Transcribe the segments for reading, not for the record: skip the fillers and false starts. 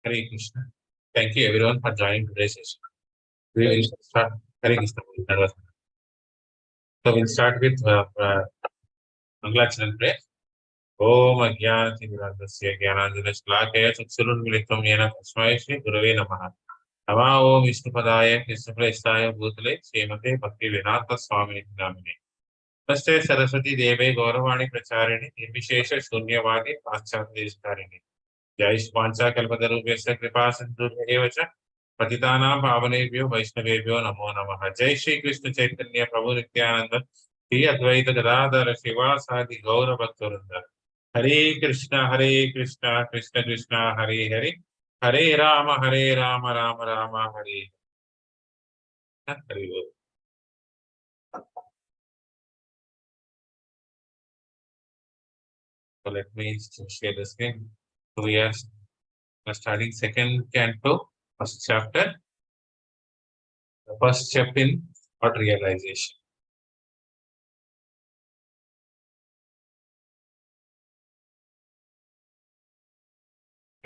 Hare Krishna. Thank you everyone for joining today's session. We will start. Hare Krishna. So we'll start with Mangalacharan prayer. Om Ajnanatirmirandasya Jnananjana-Shalakaya Chakshurunmilitam Yena Tasmai Shri Gurave Namaha. Namo Om Vishnupadaya Krishnaprestaya Bhutale Srimate Bhaktivedanta Swamini Namine. Namaste Saraswati Deve Gauravani Pracharine Nirvishesha Shunyavadi Paschatdeshkarini. Jai Spancha Kalpatarubhyasya Kripa Sindhurya Evacha Patitanam Pavanebhyo Vaishnavebhyo Namo Namaha. Jai Shri Krishna Chaitanya Prabhu Nityananda Shri Advaita Gadadhara Srivasadi Gaura Bhaktavrindha. Hare Krishna, Krishna Krishna, Hare Hare, Hare Rama, Rama Rama, Hare Hare. So let me share the screen. So we are starting second canto, first chapter, the first step in thought realization.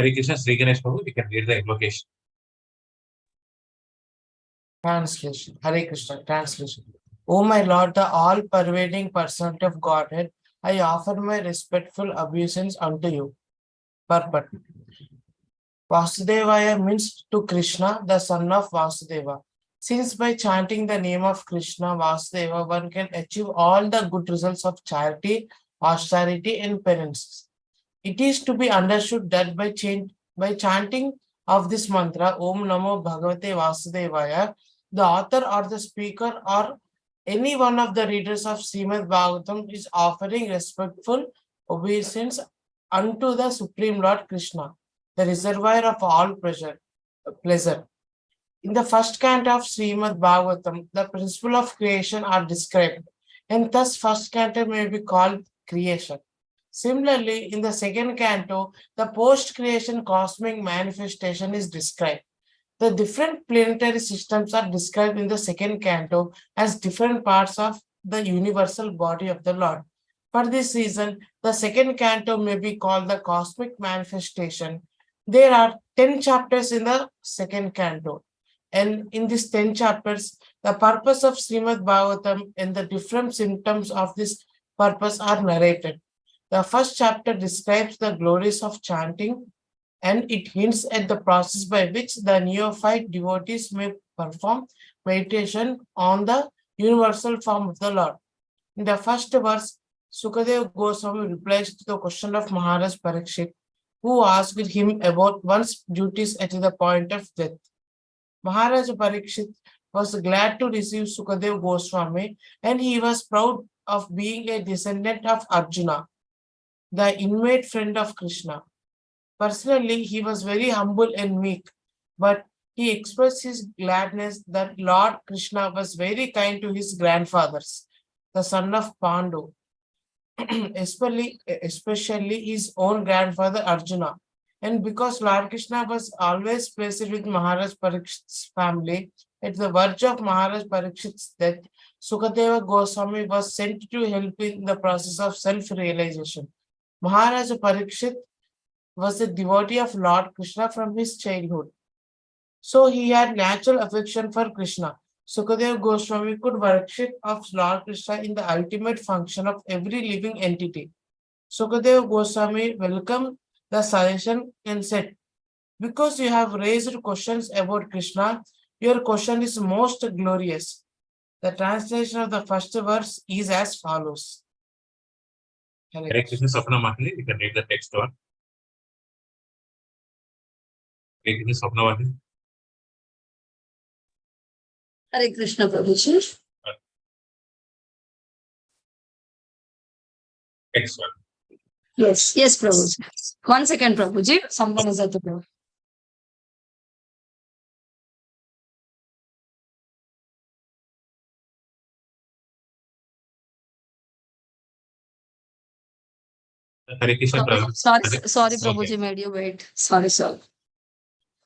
Hare Krishna, Sri Ganesh Prabhu, we can read the invocation. Translation. Hare Krishna. Translation. O my Lord, the all-pervading personality of Godhead, I offer my respectful obeisance unto you. Purport. Vasudevaya means to Krishna, the son of Vasudeva. Since by chanting the name of Krishna, Vasudeva, one can achieve all the good results of charity, austerity, and penance. It is to be understood that by chanting of this mantra, Om Namo Bhagavate Vasudevaya, the author or the speaker or any one of the readers of Srimad Bhagavatam is offering respectful obeisance unto the Supreme Lord Krishna, the reservoir of all pleasure. In the first canto of Srimad Bhagavatam, the principle of creation are described, and thus first canto may be called creation. Similarly, in the second canto, the post-creation cosmic manifestation is described. The different planetary systems are described in the second canto as different parts of the universal body of the Lord. For this reason, the second canto may be called the cosmic manifestation. There are 10 chapters in the second canto. And in these 10 chapters, the purpose of Srimad Bhagavatam and the different symptoms of this purpose are narrated. The first chapter describes the glories of chanting, and it hints at the process by which the neophyte devotees may perform meditation on the universal form of the Lord. In the first verse, Sukadeva Goswami replies to the question of Maharaj Parikshit, who asked him about one's duties at the point of death. Maharaj Parikshit was glad to receive Sukadeva Goswami, and he was proud of being a descendant of Arjuna, the inmate friend of Krishna. Personally, he was very humble and meek, but he expressed his gladness that Lord Krishna was very kind to his grandfathers, the son of Pandu, especially his own grandfather Arjuna. And because Lord Krishna was always placed with Maharaj Parikshit's family, at the verge of Maharaj Parikshit's death, Sukadeva Goswami was sent to help in the process of self-realization. Maharaj Parikshit was a devotee of Lord Krishna from his childhood. So he had natural affection for Krishna. Sukadeva Goswami could worship of Lord Krishna in the ultimate function of every living entity. Sukadeva Goswami welcomed the suggestion and said, because you have raised questions about Krishna, your question is most glorious. The translation of the first verse is as follows. Hare Krishna, Sapna Mahali, you can read the text one. Hare Krishna, Sapna Mahali. Hare Krishna, Prabhuji. Text one. Yes, Prabhuji. 1 second, Prabhuji. Someone is at the door. Hare Krishna, Prabhu. Sorry, Prabhuji, made you wait. Sorry, sir. Are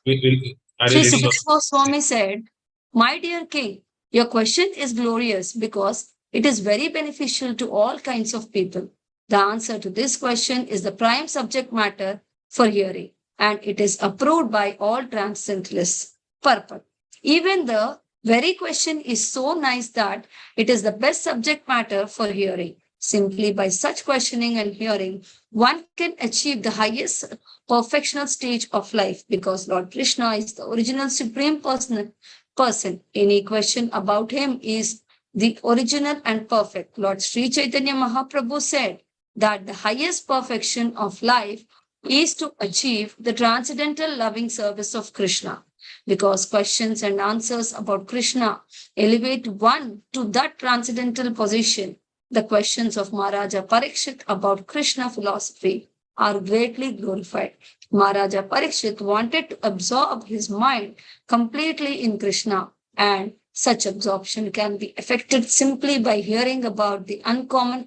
Sri you reading? Sukadeva Goswami said, my dear king, your question is glorious because it is very beneficial to all kinds of people. The answer to this question is the prime subject matter for hearing. and it is approved by all transcendentalists. Purport. Even the very question is so nice that it is the best subject matter for hearing. Simply by such questioning and hearing, one can achieve the highest perfectional stage of life because Lord Krishna is the original supreme person. Any question about him is the original and perfect. Lord Sri Chaitanya Mahaprabhu said that the highest perfection of life is to achieve the transcendental loving service of Krishna. Because questions and answers about Krishna elevate one to that transcendental position. The questions of Maharaja Parikshit about Krishna philosophy are greatly glorified. Maharaja Parikshit wanted to absorb his mind completely in Krishna, and such absorption can be effected simply by hearing about the uncommon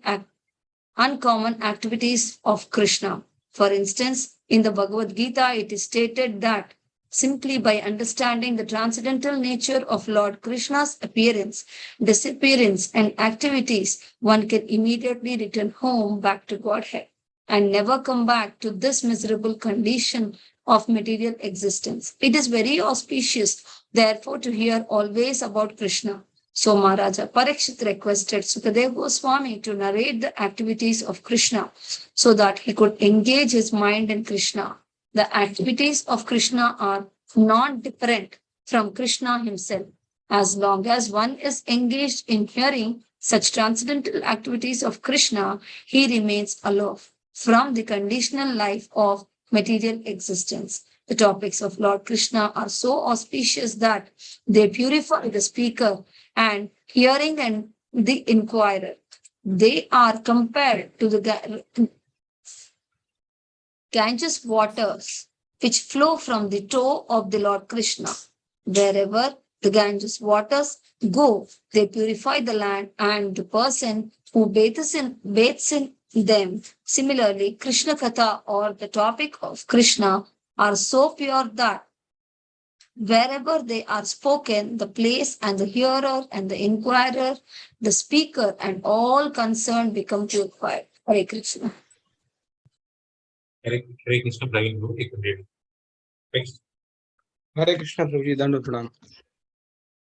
activities of Krishna. For instance, in the Bhagavad Gita, it is stated that simply by understanding the transcendental nature of Lord Krishna's appearance, disappearance, and activities, one can immediately return home back to Godhead and never come back to this miserable condition of material existence. It is very auspicious, therefore, to hear always about Krishna. So Maharaja Parikshit requested Sukadeva Goswami to narrate the activities of Krishna so that he could engage his mind in Krishna. The activities of Krishna are not different from Krishna himself. As long as one is engaged in hearing such transcendental activities of Krishna, he remains aloof from the conditional life of material existence. The topics of Lord Krishna are so auspicious that they purify the speaker and hearing and the inquirer. They are compared to the Ganges waters which flow from the toe of the Lord Krishna. Wherever the Ganges waters go, they purify the land and the person who bathes in them. Similarly, Krishna Katha or the topic of Krishna are so pure that wherever they are spoken, the place and the hearer and the inquirer, the speaker and all concerned become purified. Hare Krishna. Hare Krishna, Praveen Guru, you can read it. Next. Hare Krishna Prabhuji, Dandavat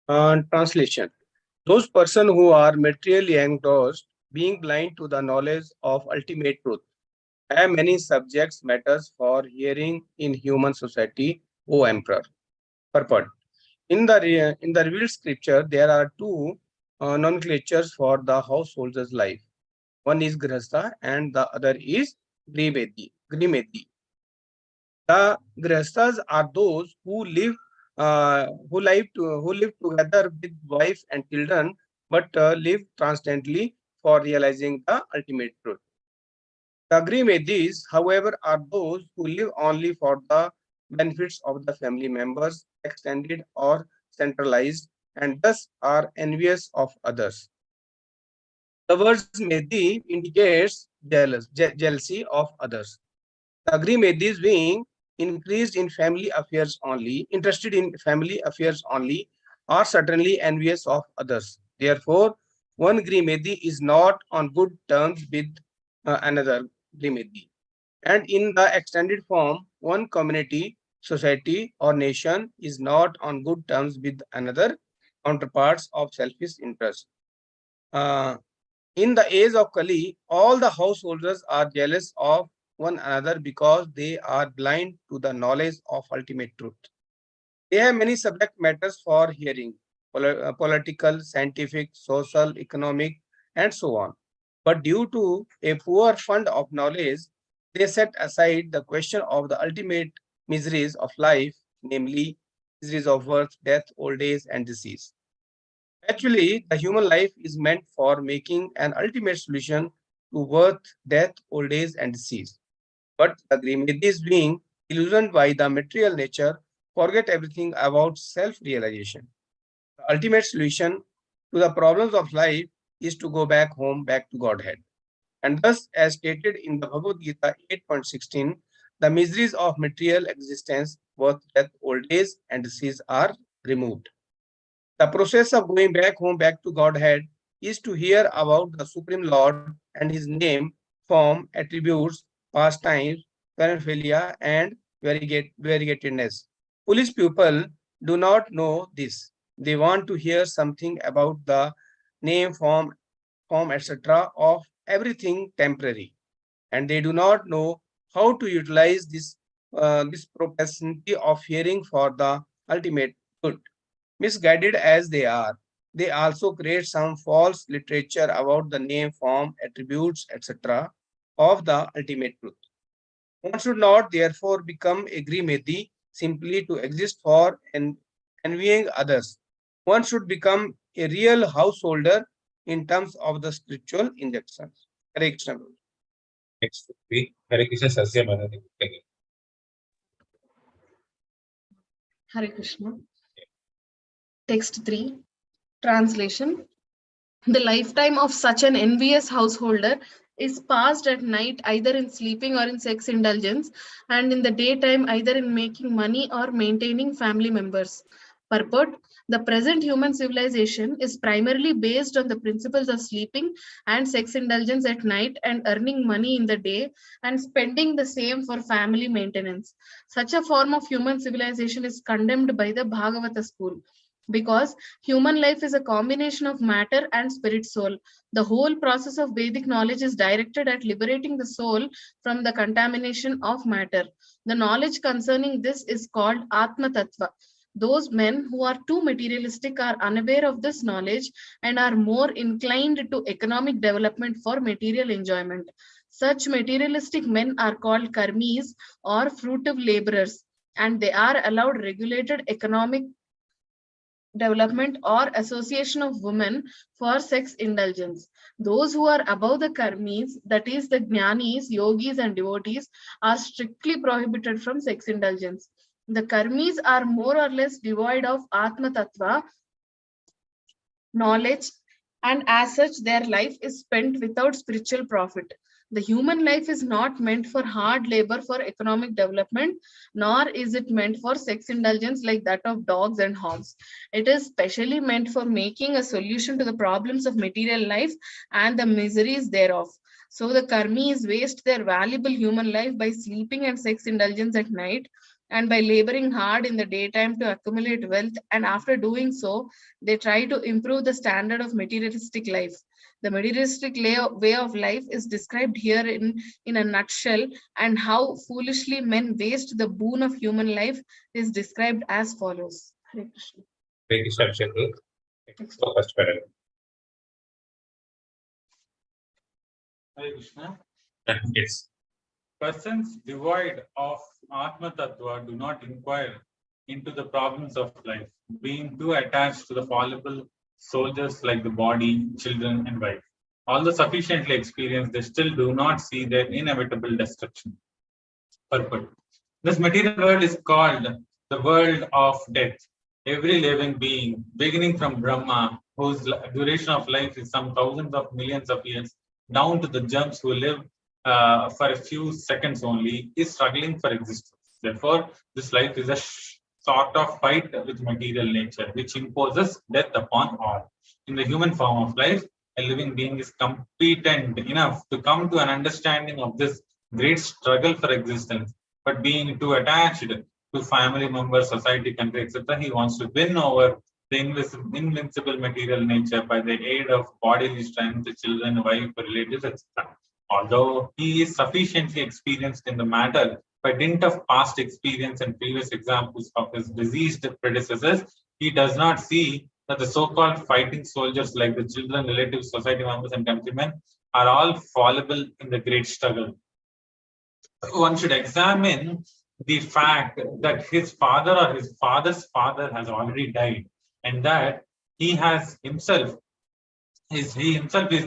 Pranam. Translation. Those persons who are materially engrossed, being blind to the knowledge of ultimate truth, have many subjects matters for hearing in human society, O Emperor. Purport. In the revealed scripture, there are two nomenclatures for the householder's life. One is Grihastha and the other is Grimedi. The Grihasthas are those who live together with wife and children, but live transcendently for realizing the ultimate truth. The Grimedis, however, are those who live only for the benefits of the family members, extended or centralized, and thus are envious of others. The word Medi indicates jealousy of others. The Grimedis being interested in family affairs only, are certainly envious of others. Therefore, one Grimedi is not on good terms with another Grimedi. And in the extended form, one community, society, or nation is not on good terms with another counterparts of selfish interest. In the age of Kali, all the householders are jealous of one another because they are blind to the knowledge of ultimate truth. They have many subject matters for hearing, political, scientific, social, economic, and so on. But due to a poor fund of knowledge, they set aside the question of the ultimate miseries of life, namely miseries of birth, death, old age, and disease. Actually, the human life is meant for making an ultimate solution to birth, death, old age, and disease. But the Grimedis, being illusioned by the material nature, forget everything about self-realization. The ultimate solution to the problems of life is to go back home, back to Godhead. And thus, as stated in the Bhagavad Gita 8.16, the miseries of material existence, birth, death, old age, and disease are removed. The process of going back home, back to Godhead, is to hear about the Supreme Lord and His name, form, attributes, pastimes, paraphernalia, and variegatedness. Foolish people do not know this. They want to hear something about the name, form, etc. of everything temporary, and they do not know how to utilize this propensity of hearing for the ultimate good. Misguided as they also create some false literature about the name, form, attributes, etc. of the ultimate truth. One should not therefore become a Grimedi simply to exist for envying others. One should become a real householder in terms of the spiritual injections. Hare Krishna. Next, Hare Krishna Sasya Madhani. Hare Krishna. Text 3. Translation. The lifetime of such an envious householder is passed at night either in sleeping or in sex indulgence, and in the daytime either in making money or maintaining family members. Purport. The present human civilization is primarily based on the principles of sleeping and sex indulgence at night and earning money in the day and spending the same for family maintenance. Such a form of human civilization is condemned by the Bhagavata school, because human life is a combination of matter and spirit soul. The whole process of Vedic knowledge is directed at liberating the soul from the contamination of matter. The knowledge concerning this is called Atma Tattva. Those men who are too materialistic are unaware of this knowledge and are more inclined to economic development for material enjoyment. Such materialistic men are called karmis or fruitive laborers, and they are allowed regulated economic development or association of women for sex indulgence. Those who are above the karmis, that is the jnanis, yogis and devotees, are strictly prohibited from sex indulgence. The karmis are more or less devoid of Atma Tattva knowledge, and as such their life is spent without spiritual profit. The human life is not meant for hard labor for economic development, nor is it meant for sex indulgence like that of dogs and hogs. It is specially meant for making a solution to the problems of material life and the miseries thereof. So the karmis waste their valuable human life by sleeping and sex indulgence at night, and by laboring hard in the daytime to accumulate wealth, and after doing so, they try to improve the standard of materialistic life. The materialistic way of life is described here in a nutshell, and how foolishly men waste the boon of human life is described as follows. Hare Krishna. Hare Krishna Abhishek. So first paragraph. Hare Krishna. Yes. Persons devoid of Atma Tattva do not inquire into the problems of life, being too attached to the fallible soldiers like the body, children, and wife. Although sufficiently experienced, they still do not see their inevitable destruction. Purport. This material world is called the world of death. Every living being, beginning from Brahma, whose duration of life is some thousands of millions of years, down to the germs who live for a few seconds only, is struggling for existence. Therefore, this life is a sort of fight with material nature, which imposes death upon all. In the human form of life, a living being is competent enough to come to an understanding of this great struggle for existence, but being too attached to family members, society, country, etc., he wants to win over the invincible material nature by the aid of bodily strength, children, wife, relatives, etc. Although he is sufficiently experienced in the matter by dint of past experience and previous examples of his diseased predecessors, he does not see that the so-called fighting soldiers like the children, relatives, society members, and countrymen are all fallible in the great struggle. One should examine the fact that his father or his father's father has already died, and that he himself is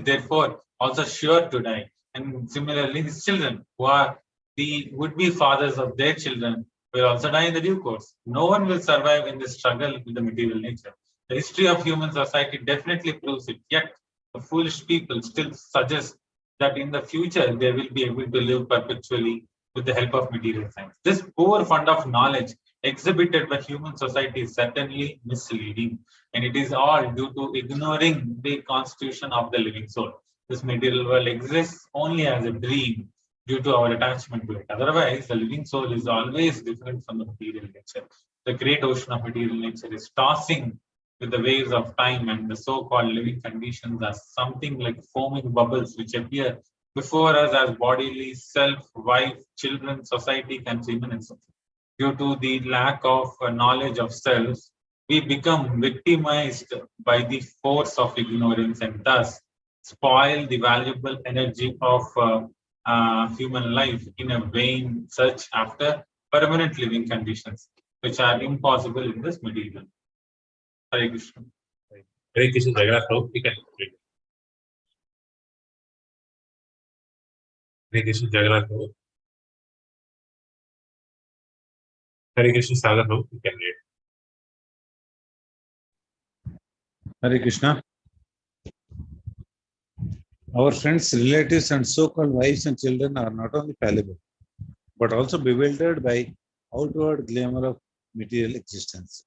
therefore also sure to die. And similarly, his children, who are the would-be fathers of their children, will also die in the due course. No one will survive in this struggle with the material nature. The history of human society definitely proves it, yet the foolish people still suggest that in the future they will be able to live perpetually with the help of material science. This poor fund of knowledge exhibited by human society is certainly misleading, and it is all due to ignoring the constitution of the living soul. This material world exists only as a dream, due to our attachment to it. Otherwise, the living soul is always different from the material nature. The great ocean of material nature is tossing with the waves of time, and the so-called living conditions are something like foaming bubbles which appear before us as bodily self, wife, children, society, countrymen, and so on. Due to the lack of knowledge of self, we become victimized by the force of ignorance and thus spoil the valuable energy of human life in a vain search after permanent living conditions, which are impossible in this material. Hare Krishna. Hare Krishna, Jagannath Prabhu, we can read. Hare Krishna, Jagannath Prabhu. Hare Krishna, Sagar Prabhu, we can read. Hare Krishna. Our friends, relatives, and so-called wives and children are not only fallible, but also bewildered by outward glamour of material existence.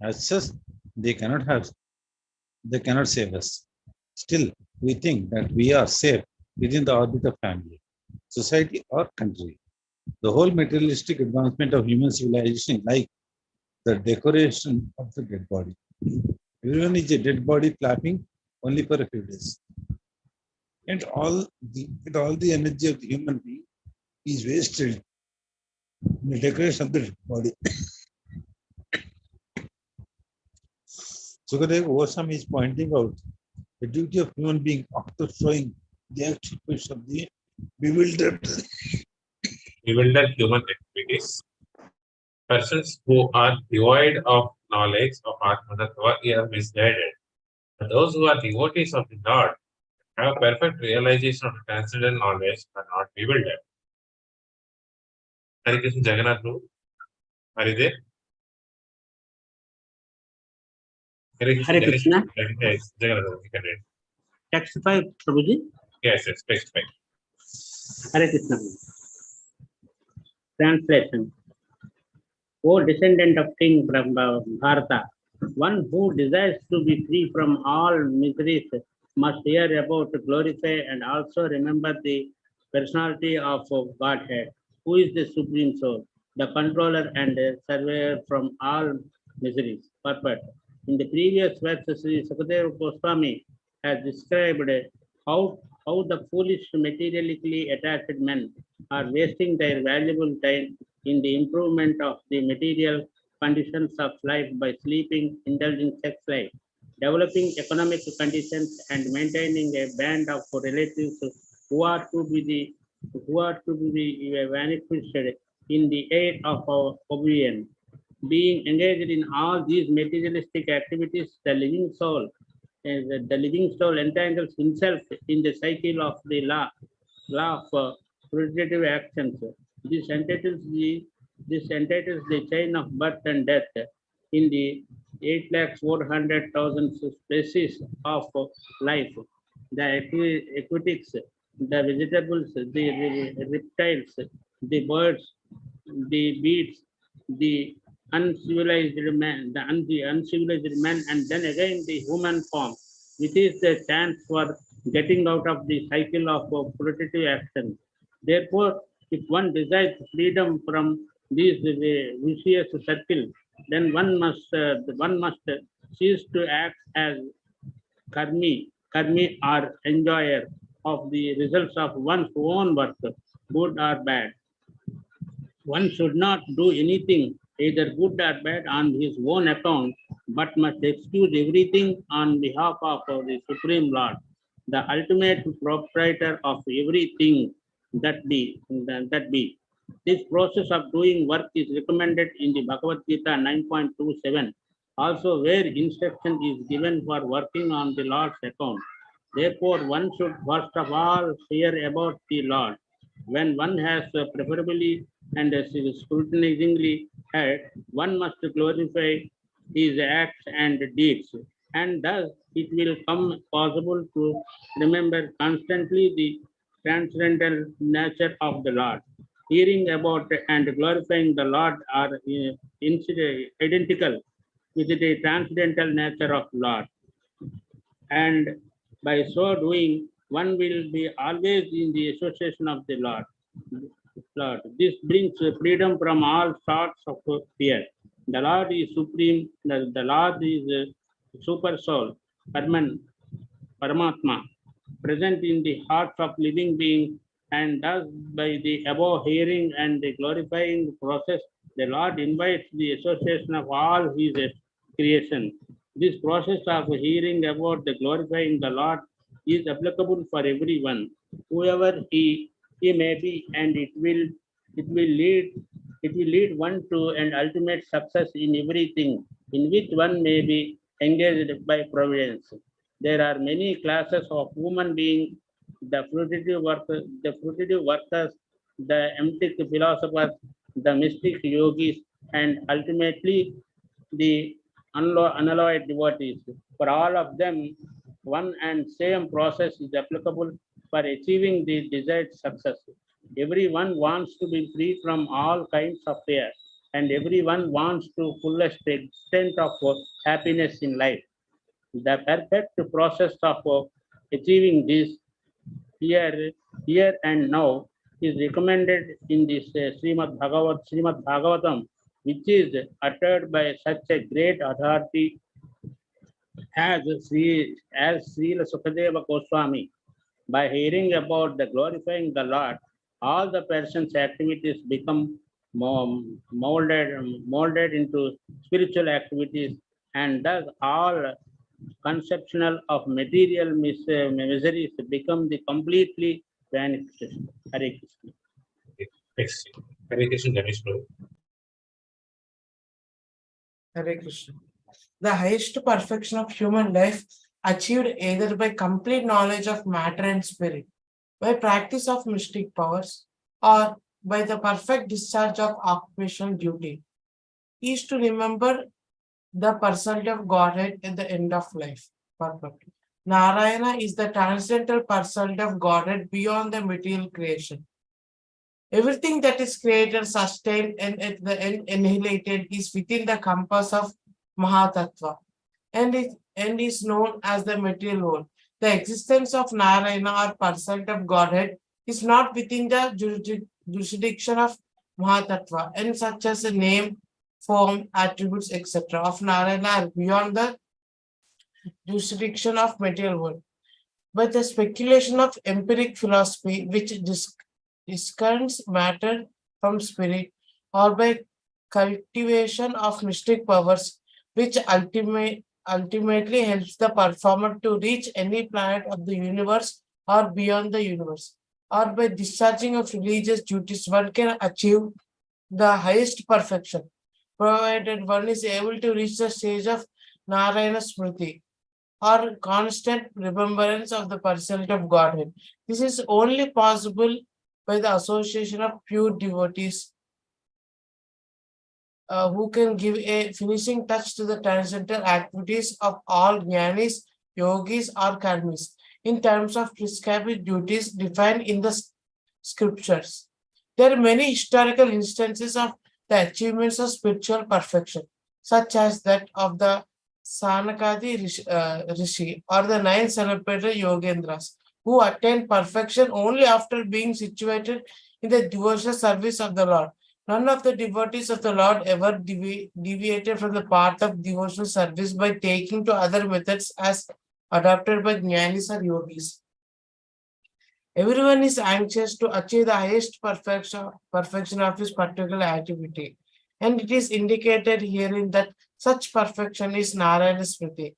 As such, they cannot save us. Still, we think that we are safe within the orbit of family, society, or country. The whole materialistic advancement of human civilization is like the decoration of the dead body. Everyone is a dead body flapping only for a few days. And all the energy of the human being is wasted in the decoration of the dead body. Sukadeva Goswami is pointing out the duty of human being after showing the actual face of the bewildered Human activities. Persons who are devoid of knowledge of Atma Tattva are misguided. But those who are devotees of the Lord have perfect realization of the transcendental knowledge are not bewildered. Hare Krishna, Jagannath Prabhu. Are you there? Hare Krishna. Yes, Jagannath Prabhu, you can read. Text 5, Prabhuji. Yes, text 5. Hare Krishna. Translation. O descendant of King Bharata, one who desires to be free from all miseries must hear about, glorify, and also remember the personality of Godhead, who is the Supreme Soul, the controller and surveyor from all miseries. Purport. In the previous verses, Sri Sukadeva Goswami has described how the foolish materialistically attached men are wasting their valuable time in the improvement of the material conditions of life by sleeping, indulging sex life, developing economic conditions, and maintaining a band of relatives who are to be vanquished in the aid of our oblivion. Being engaged in all these materialistic activities, the living soul entangles himself in the cycle of the law of putative actions. This entitles the chain of birth and death in the 8,400,000 species of life. The aquatics, the vegetables, the reptiles, the birds, the beasts, the uncivilized man, and then again the human form, which is the chance for getting out of the cycle of putative action. Therefore, if one desires freedom from these vicious circles, then one must cease to act as karmi or enjoyer of the results of one's own work, good or bad. One should not do anything, either good or bad, on his own account, but must excuse everything on behalf of the Supreme Lord, the ultimate proprietor of everything that be. This process of doing work is recommended in the Bhagavad Gita 9.27, also where instruction is given for working on the Lord's account. Therefore, one should first of all hear about the Lord. When one has preferably and scrutinizingly heard, one must glorify his acts and deeds, and thus it will come possible to remember constantly the transcendental nature of the Lord. Hearing about and glorifying the Lord are identical with the transcendental nature of Lord. And by so doing, one will be always in the association of the Lord. Lord. This brings freedom from all sorts of fear. The Lord is supreme. The Lord is super soul, Paramatma, present in the hearts of living beings, and thus by the above hearing and the glorifying process, the Lord invites the association of all his creation. This process of hearing about the glorifying the Lord is applicable for everyone, whoever he may be, and it will lead one to an ultimate success in everything in which one may be engaged by providence. There are many classes of human beings: the fruitive workers, the empty philosophers, the mystic yogis, and ultimately the unalloyed devotees. For all of them, one and same process is applicable for achieving the desired success. Everyone wants to be free from all kinds of fear, and everyone wants to fullest extent of happiness in life. The perfect process of achieving this here and now is recommended in this Srimad Bhagavatam, which is uttered by such a great authority as Srila Sukadeva Goswami. By hearing about the glorifying the Lord, all the person's activities become molded into spiritual activities, and thus all conceptional of material miseries become the completely vanished. Hare Krishna. Next. Hare Krishna, Ganesh Prabhu. Hare Krishna. The highest perfection of human life achieved either by complete knowledge of matter and spirit, by practice of mystic powers, or by the perfect discharge of occupational duty, is to remember the personality of Godhead at the end of life. Perfect. Narayana is the transcendental personality of Godhead beyond the material creation. Everything that is created, sustained, and at the end annihilated is within the compass of Mahatattva and is known as the material world. The existence of Narayana or personality of Godhead is not within the jurisdiction of Mahatattva, and such as a name, form, attributes, etc. of Narayana are beyond the jurisdiction of material world. But the speculation of empiric philosophy, which discerns matter from spirit, or by cultivation of mystic powers, which ultimately helps the performer to reach any planet of the universe or beyond the universe, or by discharging of religious duties, one can achieve the highest perfection, provided one is able to reach the stage of Narayana Smriti, or constant remembrance of the personality of Godhead. This is only possible by the association of pure devotees who can give a finishing touch to the transcendental activities of all jnanis, yogis, or karmis in terms of prescribed duties defined in the scriptures. There are many historical instances of the achievements of spiritual perfection, such as that of the Sanakadi Rishi or the 9 celebrated Yogendras, who attained perfection only after being situated in the devotional service of the Lord. None of the devotees of the Lord ever deviated from the path of devotional service by taking to other methods as adopted by jnanis or yogis. Everyone is anxious to achieve the highest perfection of his particular activity, and it is indicated herein that such perfection is Narayana Smriti,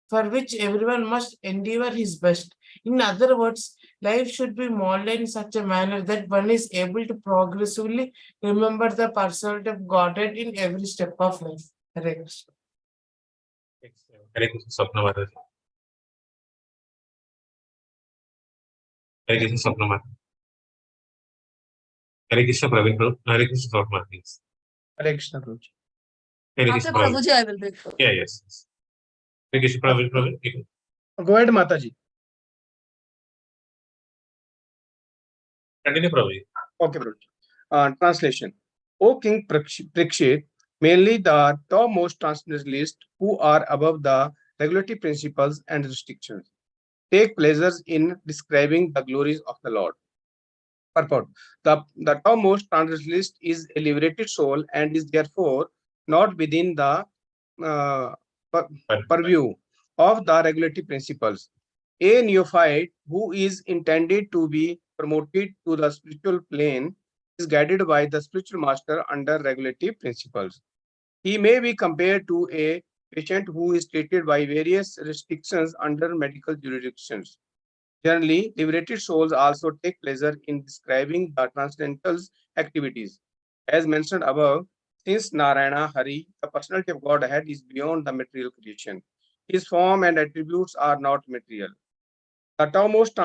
for which everyone must endeavor his best. In other words, life should be molded in such a manner that one is able to progressively remember the personality of Godhead in every step of life. Hare Krishna. Hare Krishna, Swapna Mataji. Hare Krishna, Swapna Mataji. Hare Krishna, Praveen Prabhu. Hare Krishna, Swapna Mataji. Hare Krishna, Prabhuji. Hare After Krishna, Praveen. Prabhuji, I will take. Yeah, yes. Hare Krishna, Praveen Prabhu. Go ahead, Mataji. Continue, Prabhuji. Okay, Prabhuji. Translation. O King Parikshit, mainly the topmost transcendentalists who are above the regulatory principles and restrictions, take pleasures in describing the glories of the Lord. Purport. The topmost transcendentalist is a liberated soul and is therefore not within the uh, purview of the regulatory principles. A neophyte who is intended to be promoted to the spiritual plane is guided by the spiritual master under regulatory principles. He may be compared to a patient who is treated by various restrictions under medical jurisdictions. Generally, liberated souls also take pleasure in describing the transcendental's activities. As mentioned above, since Narayana Hari, the personality of Godhead, is beyond the material creation, his form and attributes are not material. The topmost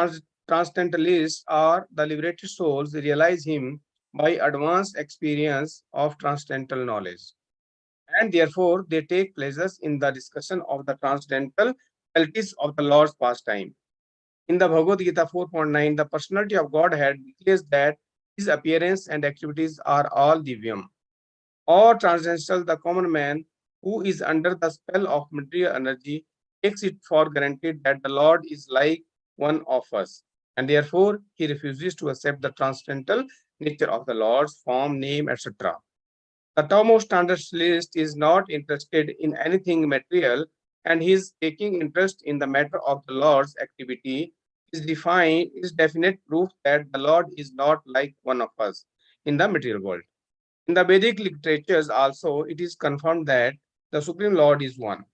transcendentalists are the liberated souls realize him by advanced experience of transcendental knowledge. And therefore, they take pleasures in the discussion of the transcendental qualities of the Lord's pastime. In the Bhagavad Gita 4.9, the personality of Godhead declares that his appearance and activities are all divyam, or transcendental. The common man who is under the spell of material energy takes it for granted that the Lord is like one of us, and therefore he refuses to accept the transcendental nature of the Lord's form, name, etc. The topmost transcendentalist is not interested in anything material, and his taking interest in the matter of the Lord's activity is definite proof that the Lord is not like one of us in the material world. In the Vedic literatures also, it is confirmed that the Supreme Lord is one,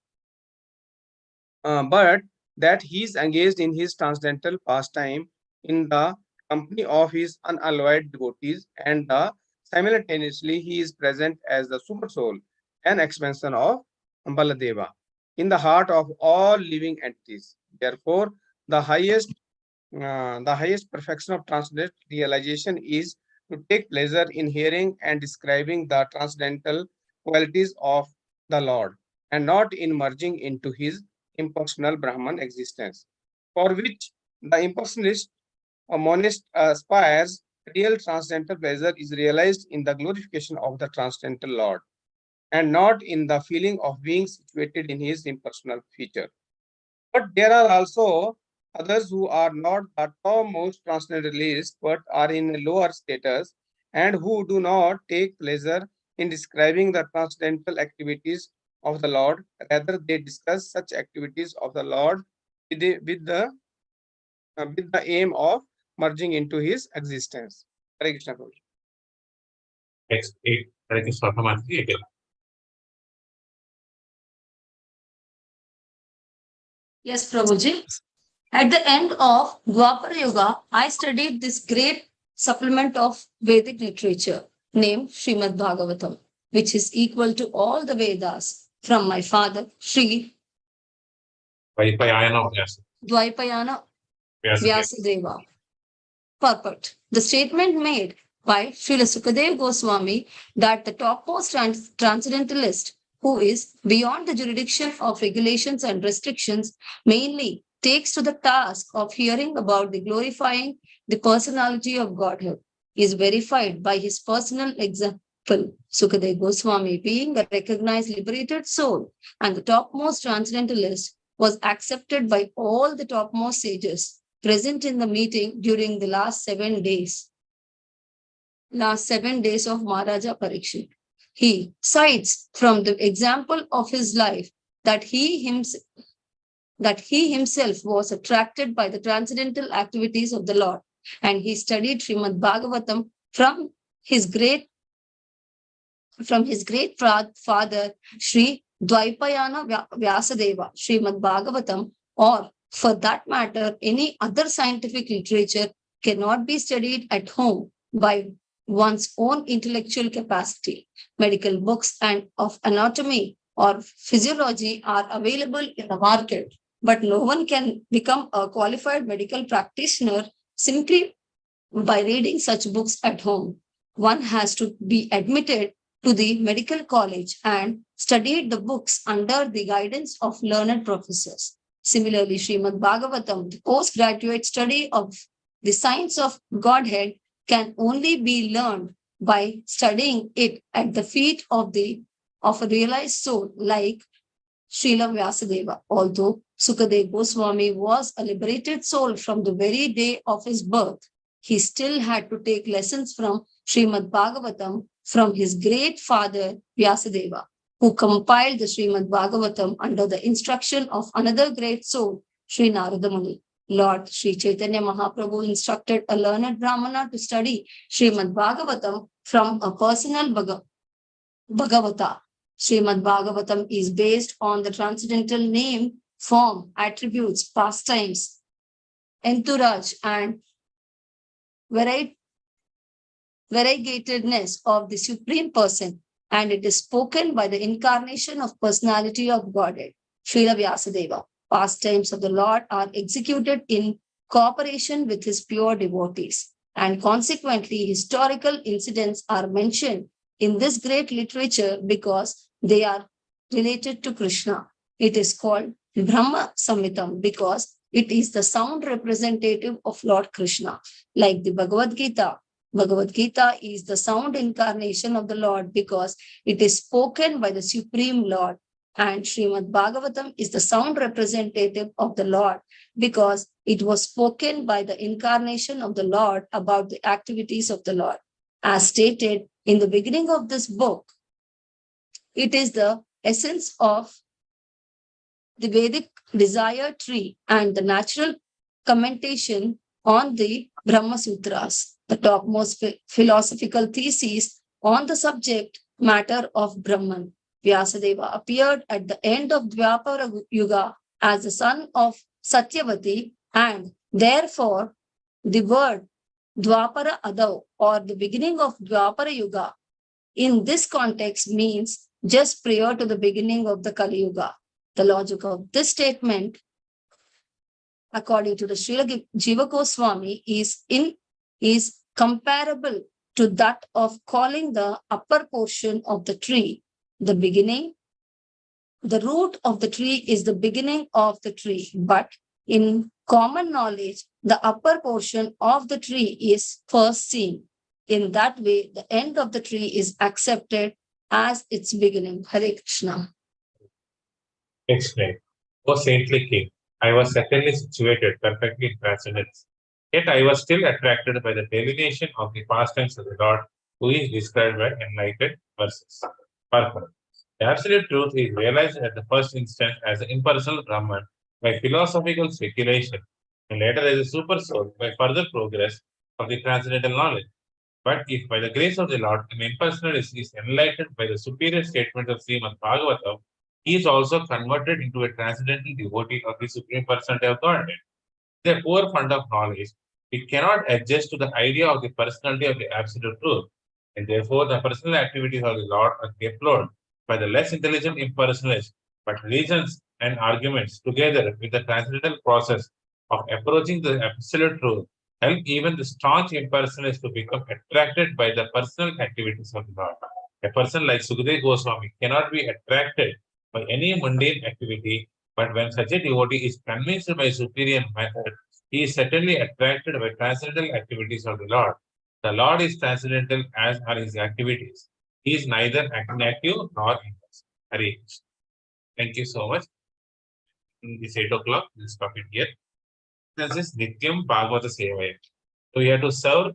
but that he is engaged in his transcendental pastime in the company of his unalloyed devotees, and simultaneously he is present as the super soul, an expansion of Baladeva, in the heart of all living entities. Therefore, the highest perfection of transcendental realization is to take pleasure in hearing and describing the transcendental qualities of the Lord, and not in merging into his impersonal Brahman existence, for which the impersonalist or monist aspires. Real transcendental pleasure is realized in the glorification of the transcendental Lord, and not in the feeling of being situated in his impersonal feature. But there are also others who are not the topmost transcendentalists, but are in a lower status, and who do not take pleasure in describing the transcendental activities of the Lord. Rather, they discuss such activities of the Lord with the aim of merging into his existence. Hare Krishna. Prabhu. Text 8. Hare Krishna Mataji again. Yes, Prabhuji. At the end of Dwapara Yuga, I studied this great supplement of Vedic literature named Srimad Bhagavatam, which is equal to all the Vedas from my father, Sri Vaipayana Dvaipayana Vyasa. Vyasadeva. Purport. The statement made by Srila Sukadeva Goswami that the topmost transcendentalist, who is beyond the jurisdiction of regulations and restrictions, mainly takes to the task of hearing about the glorifying the personality of Godhead, is verified by his personal example. Sukadeva Goswami, being a recognized liberated soul and the topmost transcendentalist, was accepted by all the topmost sages present in the meeting during the last 7 days. Last 7 days of Maharaja Parikshit. He cites from the example of his life that he himself was attracted by the transcendental activities of the Lord, and he studied Srimad Bhagavatam from his great father Sri Dvaipayana Vyasadeva. Srimad Bhagavatam, or for that matter, any other scientific literature, cannot be studied at home by one's own intellectual capacity. Medical books and of anatomy or physiology are available in the market, but no one can become a qualified medical practitioner simply by reading such books at home. One has to be admitted to the medical college and studied the books under the guidance of learned professors. Similarly, Srimad Bhagavatam, the postgraduate study of the science of Godhead, can only be learned by studying it at the feet of a realized soul like Srila Vyasadeva. Although Sukadeva Goswami was a liberated soul from the very day of his birth, he still had to take lessons from Srimad Bhagavatam from his great father Vyasadeva, who compiled the Srimad Bhagavatam under the instruction of another great soul, Sri Narada Muni. Lord Sri Chaitanya Mahaprabhu instructed a learned Brahmana to study Srimad Bhagavatam from a personal Bhagavata. Srimad Bhagavatam is based on the transcendental name, form, attributes, pastimes, entourage, and variegatedness of the Supreme Person, and it is spoken by the incarnation of personality of Godhead, Srila Vyasadeva. Pastimes of the Lord are executed in cooperation with his pure devotees, and consequently, historical incidents are mentioned in this great literature because they are related to Krishna. It is called Brahma Samhitam because it is the sound representative of Lord Krishna. Like the Bhagavad Gita, Bhagavad Gita is the sound incarnation of the Lord because it is spoken by the Supreme Lord. And Srimad Bhagavatam is the sound representative of the Lord because it was spoken by the incarnation of the Lord about the activities of the Lord. As stated in the beginning of this book, it is the essence of the Vedic desire tree and the natural commentation on the Brahma Sutras, the topmost philosophical thesis on the subject matter of Brahman. Vyasadeva appeared at the end of Dwapara Yuga as the son of Satyavati, and therefore the word Dwapara Adav, or the beginning of Dwapara Yuga, in this context means just prior to the beginning of the Kali Yuga. The logic of this statement, according to the Srila Jiva Goswami, is comparable to that of calling the upper portion of the tree the beginning. The root of the tree is the beginning of the tree, but in common knowledge, the upper portion of the tree is first seen. In that way, the end of the tree is accepted as its beginning. Hare Krishna. Explain. O saintly king, I was certainly situated perfectly in transcendence. Yet I was still attracted by the delineation of the pastimes of the Lord, who is described by enlightened verses. Purpose. The absolute truth is realized at the first instant as the impersonal Brahman by philosophical speculation, and later as a super soul by further progress of the transcendental knowledge. But if by the grace of the Lord an impersonalist is enlightened by the superior statements of Srimad Bhagavatam, he is also converted into a transcendental devotee of the Supreme Personality of Godhead. With a poor fund of knowledge, it cannot adjust to the idea of the personality of the absolute truth, and therefore the personal activities of the Lord are deplored by the less intelligent impersonalist, but reasons and arguments together with the transcendental process of approaching the absolute truth help even the staunch impersonalist to become attracted by the personal activities of the Lord. A person like Sukadeva Goswami cannot be attracted by any mundane activity, but when such a devotee is convinced by superior method, he is certainly attracted by transcendental activities of the Lord. The Lord is transcendental as are his activities. He is neither inactive nor impassive. Hare Krishna. Thank you so much. It's 8 o'clock. We'll stop it here. This is Nityam Bhagavata Sevaya. So you have to serve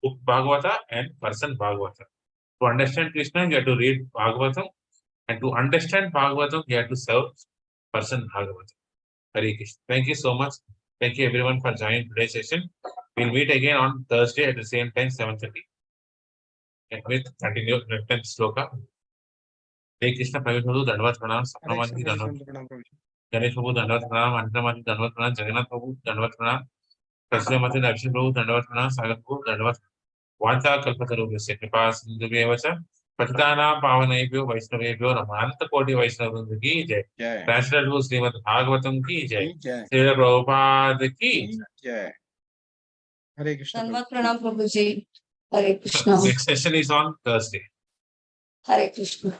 book Bhagavata and person Bhagavata. To understand Krishna, you have to read Bhagavatam. And to understand Bhagavatam, you have to serve person Bhagavatam. Hare Krishna. Thank you so much. Thank you everyone for joining today's session. We'll meet again on Thursday at the same time, 7:30. And with continue 10th sloka. Hare Krishna, Praveen Prabhu, Dandavat Pranam, Sapnamati, Dandavat. Ganesh Prabhu, Dandavat Pranam, Anandamati, Dandavat Pranam, Jagannath Prabhu, Dandavat Pranam, Krishna Darshan Prabhu, Dandavat Pranam, Sagar Prabhu, Dandavat. Vanta Kalpatarubhasya Kripa Sindhubhyeva Patitana Pavanebhyo Vaishnavebhyo Namanta Koti Vaishnavavrinda ki jai. Translated to Srimad Bhagavatam ki jai. Srila Prabhupada ki Jai. Hare Krishna. Dandavat Pranam Prabhuji. Hare Krishna. Next session is on Thursday. Hare Krishna.